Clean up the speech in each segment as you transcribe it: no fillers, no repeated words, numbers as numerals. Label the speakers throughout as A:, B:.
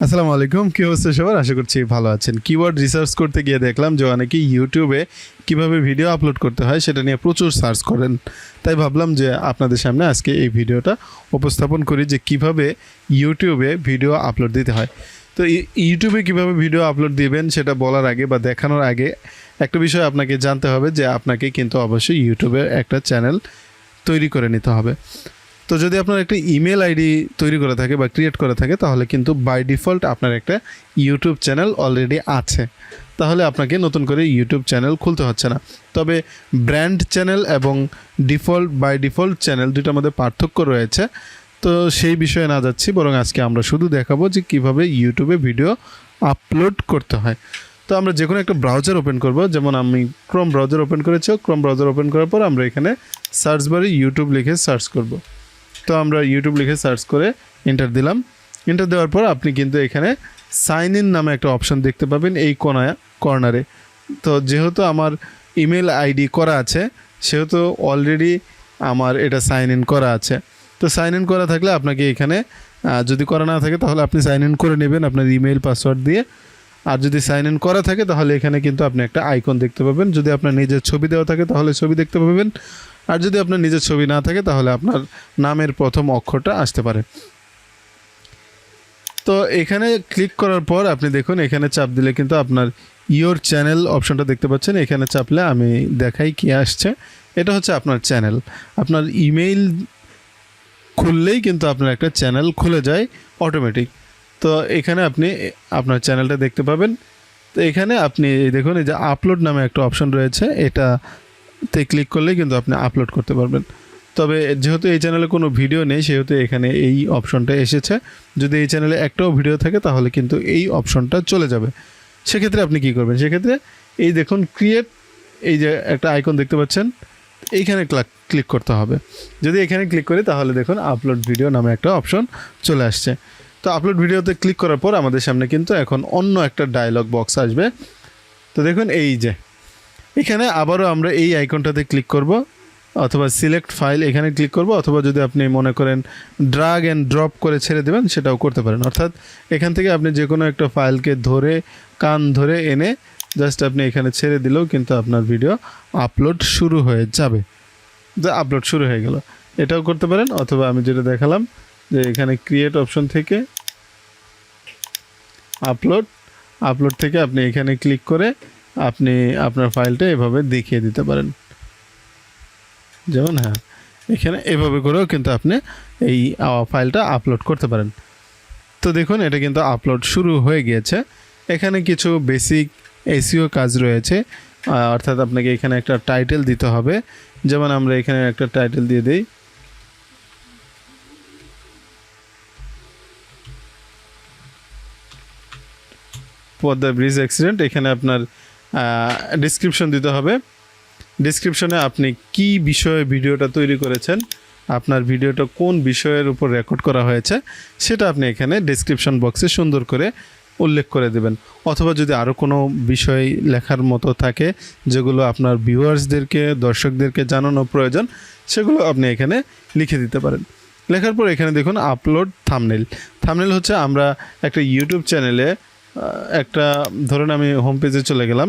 A: আসসালামু আলাইকুম, কি অবস্থা সবার? আশা করছি ভালো আছেন। কিওয়ার্ড রিসার্চ করতে গিয়ে দেখলাম যে অনেকেই ইউটিউবে কিভাবে ভিডিও আপলোড করতে হয় সেটা নিয়ে প্রচুর সার্চ করেন। তাই ভাবলাম যে আপনাদের সামনে আজকে এই ভিডিওটা উপস্থাপন করি যে কিভাবে ইউটিউবে ভিডিও আপলোড দিতে হয়। তো ইউটিউবে কিভাবে ভিডিও আপলোড দিবেন সেটা বলার আগে বা দেখানোর আগে একটা বিষয় আপনাকে জানতে হবে যে আপনাকে কিন্তু অবশ্যই ইউটিউবে একটা চ্যানেল তৈরি করে নিতে হবে। তো যদি আপনার একটা ইমেল আইডি তৈরি করে থাকে বা ক্রিয়েট করে থাকে তাহলে কিন্তু বাই ডিফল্ট আপনার একটা ইউটিউব চ্যানেল অলরেডি আছে, তাহলে আপনাকে নতুন করে ইউটিউব চ্যানেল খুলতে হচ্ছে না। তবে ব্র্যান্ড চ্যানেল এবং বাই ডিফল্ট চ্যানেল দুটোর মধ্যে পার্থক্য রয়েছে। তো সেই বিষয়ে না যাচ্ছি, বরং আজকে আমরা শুধু দেখাবো যে কিভাবে ইউটিউবে ভিডিও আপলোড করতে হয়। তো আমরা যে কোনো একটা ব্রাউজার ওপেন করব, যেমন আমি ক্রোম ব্রাউজার ওপেন করেছি। ক্রোম ব্রাউজার ওপেন করার পর আমরা এখানে সার্চ বারে ইউটিউব লিখে সার্চ করব। তো আমরা ইউটিউব লিখে সার্চ করে এন্টার দিলাম। এন্টার দেওয়ার পর আপনি কিন্তু এখানে সাইন ইন নামে একটা অপশন দেখতে পাবেন এই কর্নারে। তো যেহেতু আমার ইমেল আইডি করা আছে সেহেতু অলরেডি আমার এটা সাইন ইন করা আছে। তো সাইন ইন করা থাকলে আপনাকে এখানে যদি করা না থাকে তাহলে আপনি সাইন ইন করে নেবেন আপনার ইমেল পাসওয়ার্ড দিয়ে। আর যদি সাইন ইন করা থাকে তাহলে এখানে কিন্তু আপনি একটা আইকন দেখতে পাবেন। যদি আপনার নিজের ছবি দেওয়া থাকে তাহলে ছবি দেখতে পাবেন, আর যদি আপনার নিজের ছবি না থাকে তাহলে আপনার নামের প্রথম অক্ষরটা আসতে পারে। তো এখানে ক্লিক করার পর আপনি দেখুন এখানে চাপ দিলে কিন্তু আপনার ইওর চ্যানেল অপশনটা দেখতে পাচ্ছেন। এখানে চাপলে আমি দেখাই কি আসছে। এটা হচ্ছে আপনার চ্যানেল। আপনার ইমেইল খুললেই কিন্তু আপনার একটা চ্যানেল খুলে যায় অটোমেটিক। তো এখানে আপনি আপনার চ্যানেলটা দেখতে পাবেন। তো এখানে আপনি দেখুন এই যে আপলোড নামে একটা অপশন রয়েছে, এটাতে ক্লিক করলেই কিন্তু আপনি আপলোড করতে পারবেন। তবে যেহেতু এই চ্যানেলে কোনো ভিডিও নেই সেহেতু এখানে এই অপশনটা এসেছে। যদি এই চ্যানেলে একটাও ভিডিও থাকে তাহলে কিন্তু এই অপশনটা চলে যাবে। সেক্ষেত্রে আপনি কি করবেন? সেক্ষেত্রে এই দেখুন ক্রিয়েট, এই যে একটা আইকন দেখতে পাচ্ছেন, এইখানে ক্লিক করতে হবে। যদি এখানে ক্লিক করি তাহলে দেখুন আপলোড ভিডিও নামে একটা অপশন চলে আসছে। তো আপলোড ভিডিওতে ক্লিক করার পর আমাদের সামনে কিন্তু এখন অন্য একটা ডায়লগ বক্স আসবে। তো দেখুন এই যে এখানে আবারও আমরা এই আইকনটাতে ক্লিক করব, অথবা সিলেক্ট ফাইল এখানে ক্লিক করব, অথবা যদি আপনি মনে করেন ড্রাগ অ্যান্ড ড্রপ করে ছেড়ে দেবেন সেটাও করতে পারেন। অর্থাৎ এখান থেকে আপনি যে কোনো একটা ফাইলকে ধরে এনে জাস্ট আপনি এখানে ছেড়ে দিলেও কিন্তু আপনার ভিডিও আপলোড শুরু হয়ে যাবে। যে আপলোড শুরু হয়ে গেল, এটাও করতে পারেন। অথবা আমি যেটা দেখালাম যে এখানে ক্রিয়েট অপশন থেকে আপলোড থেকে আপনি এখানে ক্লিক করে আপনি আপনার ফাইলটা এভাবে দেখিয়ে দিতে পারেন। যেমন এখানে এভাবে করেও কিন্তু আপনি এই ফাইলটা আপলোড করতে পারেন। তো দেখুন এটা কিন্তু আপলোড শুরু হয়ে গিয়েছে। এখানে কিছু বেসিক এসইও কাজ রয়েছে, অর্থাৎ আপনাকে এখানে একটা টাইটেল দিতে হবে। যেমন আমরা এখানে একটা টাইটেল দিয়ে দিই, পদ্মা ব্রিজ অ্যাক্সিডেন্ট। এখানে আপনার ডেসক্রিপশন দিতে হবে। ডেসক্রিপশনে আপনি কি বিষয়ে ভিডিওটা তৈরি করেছেন, আপনার ভিডিওটা কোন বিষয়ের উপর রেকর্ড করা হয়েছে সেটা আপনি এখানে ডেসক্রিপশন বক্সে সুন্দর করে উল্লেখ করে দেবেন। অথবা যদি আরও কোনো বিষয় লেখার মতো থাকে যেগুলো আপনার ভিউয়ার্সদেরকে, দর্শকদেরকে জানানো প্রয়োজন, সেগুলো আপনি এখানে লিখে দিতে পারেন। লেখার পর এখানে দেখুন আপলোড থাম্বনেল। থাম্বনেল হচ্ছে আমরা একটা ইউটিউব চ্যানেলে একটা, ধরুন আমি হোম পেজে চলে গেলাম,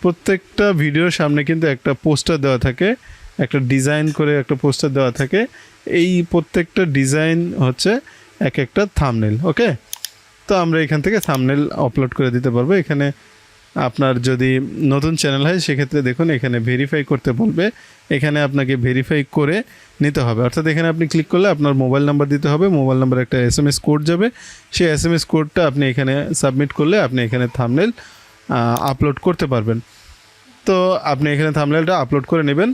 A: প্রত্যেকটা ভিডিওর সামনে কিন্তু একটা পোস্টার দেওয়া থাকে, একটা ডিজাইন করে একটা পোস্টার দেওয়া থাকে। এই প্রত্যেকটা ডিজাইন হচ্ছে এক একটা থাম্বনেল। ওকে, তো আমরা এখান থেকে থাম্বনেল আপলোড করে দিতে পারবো। এখানে আপনার যদি নতুন চ্যানেল হয় সেক্ষেত্রে দেখুন এখানে ভেরিফাই করতে বলবে। এখানে আপনাকে ভেরিফাই করে নিতে হবে, অর্থাৎ এখানে আপনি ক্লিক করলে আপনার মোবাইল নাম্বার দিতে হবে। মোবাইল নাম্বার একটা SMS কোড যাবে, সেই SMS কোডটা আপনি এখানে সাবমিট করলে আপনি এখানে থাম্বনেল আপলোড করতে পারবেন। তো আপনি এখানে থাম্বনেলটা আপলোড করে নেবেন।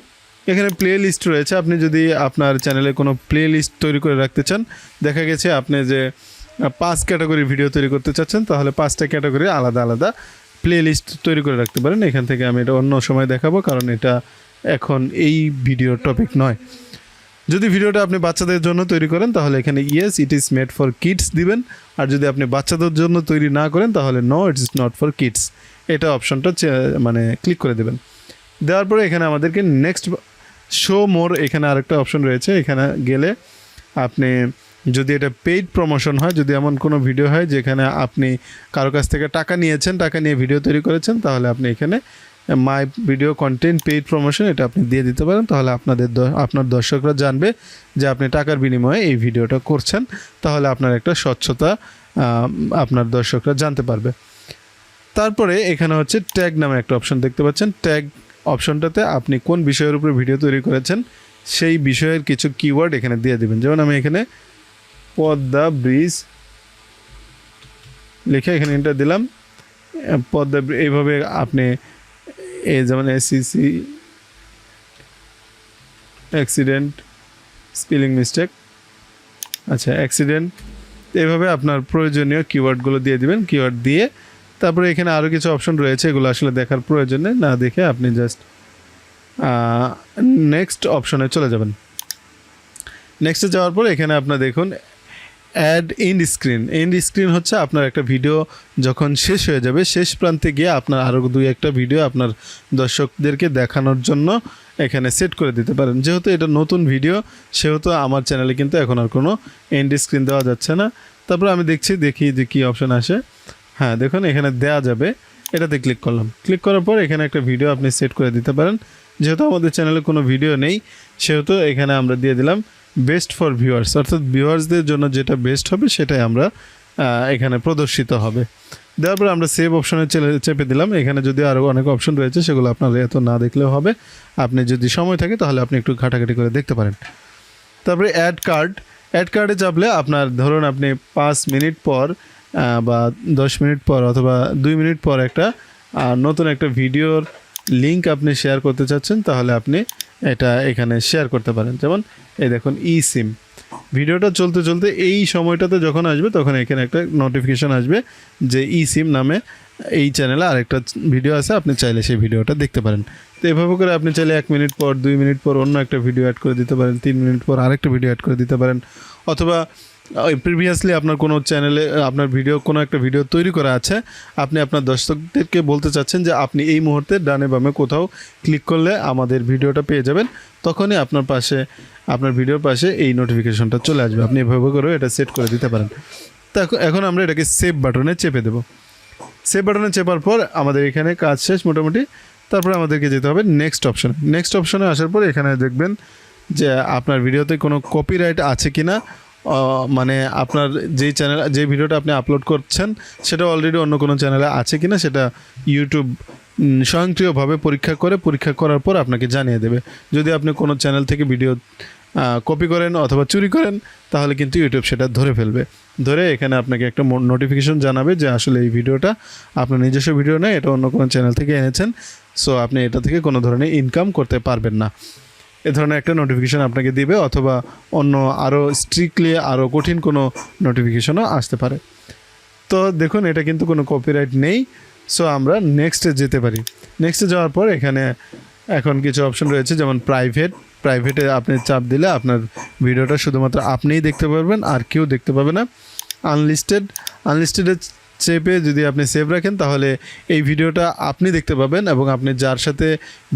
A: এখানে প্লে লিস্ট রয়েছে, আপনি যদি আপনার চ্যানেলে কোনো প্লে লিস্ট তৈরি করে রাখতে চান, দেখা গেছে আপনি যে 5 ক্যাটাগরি ভিডিও তৈরি করতে চাচ্ছেন, তাহলে 5টা ক্যাটাগরি আলাদা আলাদা প্লে লিস্ট তৈরি করে রাখতে পারেন। এখান থেকে আমি এটা অন্য সময় দেখাবো, কারণ এটা এখন এই ভিডিওর টপিক নয়। যদি ভিডিওটা আপনি বাচ্চাদের জন্য তৈরি করেন তাহলে এখানে yes it is made for kids দিবেন। আর যদি আপনি বাচ্চাদের জন্য তৈরি না করেন তাহলে no it is not for kids, এটা অপশনটা মানে ক্লিক করে দেবেন। দেওয়ার পরে এখানে আমাদেরকে নেক্সট শো মোর, এখানে আরেকটা অপশন রয়েছে। এখানে গেলে আপনি যদি এটা পেইড প্রমোশন হয়, যদি এমন কোনো ভিডিও হয় যেখানে আপনি কারো কাছ থেকে টাকা নিয়েছেন, টাকা নিয়ে ভিডিও তৈরি করেছেন, তাহলে আপনি এখানে my video content paid promotion এটা আপনি দিয়ে দিতে পারেন। তাহলে আপনার দর্শকরা জানবে যে আপনি টাকার বিনিময়ে এই ভিডিওটা করছেন, তাহলে আপনার একটা স্বচ্ছতা আপনার দর্শকরা জানতে পারবে। তারপরে এখানে হচ্ছে ট্যাগ নামে একটা অপশন দেখতে পাচ্ছেন। ট্যাগ অপশনটাতে আপনি কোন বিষয়ের উপরে ভিডিও তৈরি করেছেন সেই বিষয়ের কিছু কিওয়ার্ড এখানে দিয়ে দেবেন। যেমন আমি এখানে পদ্মা ব্রিজ লিখে এখানে এন্টার দিলাম। পদ্মা এইভাবে আপনি যেমন এসিসি অ্যাক্সিডেন্ট, স্পেলিং মিস্টেক, আচ্ছা অ্যাক্সিডেন্ট, এইভাবে আপনার প্রয়োজনীয় কিওয়ার্ডগুলো দিয়ে দিবেন। কিওয়ার্ড দিয়ে তারপরে এখানে আরও কিছু অপশন রয়েছে, এগুলো আসলে দেখার প্রয়োজন নেই, না দেখে আপনি জাস্ট নেক্সট অপশনে চলে যাবেন। নেক্সটে যাওয়ার পর এখানে আপনার দেখুন অ্যাড এন্ড স্ক্রিন হচ্ছে আপনার একটা ভিডিও যখন শেষ হয়ে যাবে, শেষ প্রান্তে গিয়ে আপনার আরও 2-1টা ভিডিও আপনার দর্শকদেরকে দেখানোর জন্য এখানে সেট করে দিতে পারেন। যেহেতু এটা নতুন ভিডিও সেহেতু আমার চ্যানেলে কিন্তু এখন আর কোনো এন্ড স্ক্রিন দেওয়া যাচ্ছে না। তারপরে আমি দেখি যে কী অপশন আসে। হ্যাঁ দেখুন এখানে দেওয়া যাবে, এটাতে ক্লিক করলাম। ক্লিক করার পর এখানে একটা ভিডিও আপনি সেট করে দিতে পারেন। যেহেতু আমাদের চ্যানেলে কোনো ভিডিও নেই সেহেতু এখানে আমরা দিয়ে দিলাম বেস্ট ফর ভিউয়ার্স, অর্থাৎ ভিউয়ার্সদের জন্য যেটা বেস্ট হবে সেটাই আমরা এখানে প্রদর্শিত হবে। দেওয়ার পর আমরা সেভ অপশনে চেপে দিলাম। এখানে যদি আরও অনেক অপশন রয়েছে সেগুলো আপনার এত না দেখলেও হবে, আপনি যদি সময় থাকে তাহলে আপনি একটু ঘাটাঘাটি করে দেখতে পারেন। তারপরে অ্যাড কার্ডে চাপলে আপনার ধরুন আপনি 5 মিনিট পর বা 10 মিনিট পর অথবা 2 মিনিট পর একটা নতুন একটা ভিডিওর লিঙ্ক আপনি শেয়ার করতে চাচ্ছেন, তাহলে আপনি এটা এখানে শেয়ার করতে পারেন। যেমন এই দেখুন সিম ভিডিওটা চলতে চলতে এই সময়টাতে যখন আসবে তখন এখানে একটা নোটিফিকেশান আসবে যে সিম নামে এই চ্যানেলে আরেকটা ভিডিও আছে, আপনি চাইলে সেই ভিডিওটা দেখতে পারেন। তো এভাবে করে আপনি চাইলে 1 মিনিট পর 2 মিনিট পর অন্য একটা ভিডিও অ্যাড করে দিতে পারেন, 3 মিনিট পর আরেকটা ভিডিও অ্যাড করে দিতে পারেন, অথবা প্রিভিয়াসলি আপনার কোনো চ্যানেলে আপনার কোনো একটা ভিডিও তৈরি করা আছে, আপনি আপনার দর্শকদেরকে বলতে চাচ্ছেন যে আপনি এই মুহূর্তে ডানে বামে কোথাও ক্লিক করলে আমাদের ভিডিওটা পেয়ে যাবেন, তখনই আপনার ভিডিওর পাশে এই নোটিফিকেশনটা চলে আসবে। আপনি এভাবে করেও এটা সেট করে দিতে পারেন। তো এখন আমরা এটাকে সেভ বাটনে চেপে দেবো। সেভ বাটনে চেপার পর আমাদের এখানে কাজ শেষ মোটামুটি। তারপরে আমাদেরকে যেতে হবে নেক্সট অপশনে আসার পর এখানে দেখবেন যে আপনার ভিডিওতে কোনো কপিরাইট আছে কি না, মানে আপনার যে ভিডিওটা আপনি আপলোড করছেন সেটা অলরেডি অন্য কোনো চ্যানেলে আছে কি না সেটা ইউটিউব স্বয়ংক্রিয়ভাবে পরীক্ষা করার পর আপনাকে জানিয়ে দেবে। যদি আপনি কোনো চ্যানেল থেকে ভিডিও কপি করেন অথবা চুরি করেন তাহলে কিন্তু ইউটিউব সেটা ধরে এখানে আপনাকে একটা নোটিফিকেশন জানাবে যে আসলে এই ভিডিওটা আপনার নিজস্ব ভিডিও নয়, এটা অন্য কোনো চ্যানেল থেকে এনেছেন, সো আপনি এটা থেকে কোনো ধরনের ইনকাম করতে পারবেন না। এ ধরনের একটা নোটিফিকেশান আপনাকে দিবে, অথবা অন্য আরও স্ট্রিক্টলি আরও কঠিন কোনো নোটিফিকেশনও আসতে পারে। তো দেখুন এটা কিন্তু কোনো কপিরাইট নেই, সো আমরা নেক্সটে যেতে পারি। নেক্সটে যাওয়ার পর এখানে এখন কিছু অপশন রয়েছে, যেমন প্রাইভেটে আপনি চাপ দিলে আপনার ভিডিওটা শুধুমাত্র আপনিই দেখতে পারবেন, আর কেউ দেখতে পাবে না। আনলিস্টেডে চেপে যদি আপনি সেভ রাখেন তাহলে এই ভিডিওটা আপনি দেখতে পাবেন এবং আপনি যার সাথে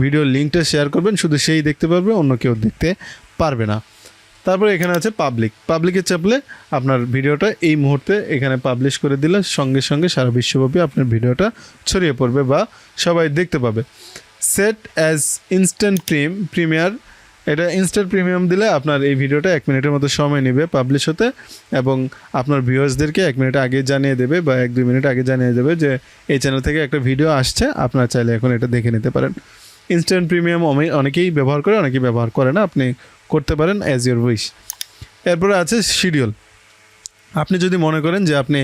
A: ভিডিওর লিঙ্কটা শেয়ার করবেন শুধু সেই দেখতে পারবে, অন্য কেউ দেখতে পারবে না। তারপরে এখানে আছে পাবলিকে চাপলে আপনার ভিডিওটা এই মুহূর্তে এখানে পাবলিশ করে দিলে সঙ্গে সঙ্গে সারা বিশ্বব্যাপী আপনার ভিডিওটা ছড়িয়ে পড়বে বা সবাই দেখতে পাবে। সেট অ্যাজ ইনস্ট্যান্ট প্রিমিয়ার, এটা ইনস্ট্যান্ট প্রিমিয়াম দিলে আপনার এই ভিডিওটা 1 মিনিটের মতো সময় নেবে পাবলিশ হতে, এবং আপনার ভিউয়ার্সদেরকে 1 মিনিট আগে জানিয়ে দেবে বা 1-2 মিনিট আগে জানিয়ে দেবে যে এই চ্যানেল থেকে একটা ভিডিও আসছে, আপনারা চাইলে এখন এটা দেখে নিতে পারেন। ইনস্ট্যান্ট প্রিমিয়াম অনেকেই ব্যবহার করে, অনেকেই ব্যবহার করে না, আপনি করতে পারেন অ্যাজ ইউর উইশ। এরপরে আছে শিডিউল। আপনি যদি মনে করেন যে আপনি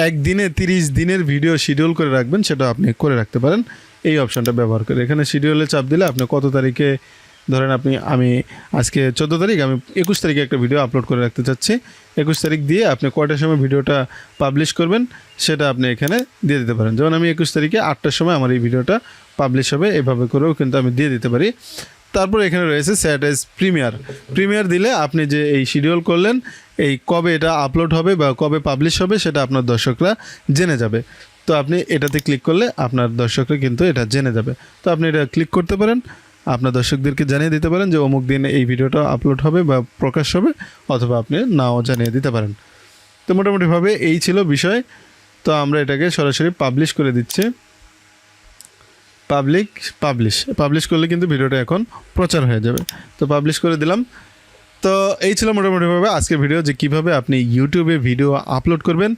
A: একদিনে 30 দিনের ভিডিও শিডিউল করে রাখবেন, সেটা আপনি করে রাখতে পারেন এই অপশানটা ব্যবহার করে। এখানে শিডিউলে চাপ দিলে আপনি কত তারিখে, ধরেন আমি আজকে 14 তারিখ, আমি 21 তারিখে একটা ভিডিও আপলোড করে রাখতে চাচ্ছি, 21 তারিখ দিয়ে আপনি কয়টার সময় ভিডিওটা পাবলিশ করবেন সেটা আপনি এখানে দিয়ে দিতে পারেন। যেমন আমি 21 তারিখে 8টার সময় আমার এই ভিডিওটা পাবলিশ হবে, এভাবে করেও কিন্তু আমি দিয়ে দিতে পারি। তারপর এখানে রয়েছে সেট অ্যাজ প্রিমিয়ার দিলে আপনি যে এই শিডিউল করলেন এই কবে এটা আপলোড হবে বা কবে পাবলিশ হবে সেটা আপনার দর্শকরা জেনে যাবে। তো আপনি এটাতে ক্লিক করলে আপনার দর্শকরা কিন্তু এটা জেনে যাবে। তো আপনি এটা ক্লিক করতে পারেন, আপনার দর্শকদেরকে জানিয়ে দিতে পারেন যে অমুক দিন এই ভিডিওটা আপলোড হবে বা প্রকাশ হবে, অথবা আপনি নাও জানিয়ে দিতে পারেন। তো মোটামুটিভাবে এই ছিল বিষয়। তো আমরা এটাকে সরাসরি পাবলিশ করে দিচ্ছি। পাবলিশ করলে কিন্তু ভিডিওটা এখন প্রচার হয়ে যাবে। তো পাবলিশ করে দিলাম। তো এই ছিল মোটামুটিভাবে আজকের ভিডিও, যে কিভাবে আপনি ইউটিউবে ভিডিও আপলোড করবেন।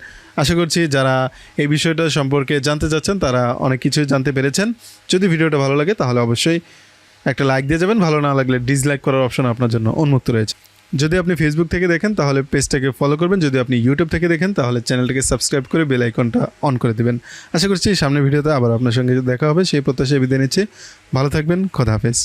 A: আশা করছি যারা এই বিষয়টা সম্পর্কে জানতে চাচ্ছেন তারা অনেক কিছুই জানতে পেরেছেন। যদি ভিডিওটা ভালো লাগে তাহলে অবশ্যই একটা লাইক দিয়ে যাবেন, ভালো না লাগলে ডিসলাইক করার অপশন আপনার জন্য উন্মুক্ত রয়েছে। যদি আপনি ফেসবুক থেকে দেখেন তাহলে পেজটাকে ফলো করবেন, যদি আপনি ইউটিউব থেকে দেখেন তাহলে চ্যানেলটাকে সাবস্ক্রাইব করে বেল আইকনটা অন করে দেবেন। আশা করছি সামনের ভিডিওতে আবার আপনার সঙ্গে দেখা হবে, সেই প্রত্যাশায় বিদায় নিচ্ছি। ভালো থাকবেন, খোদা হাফেজ।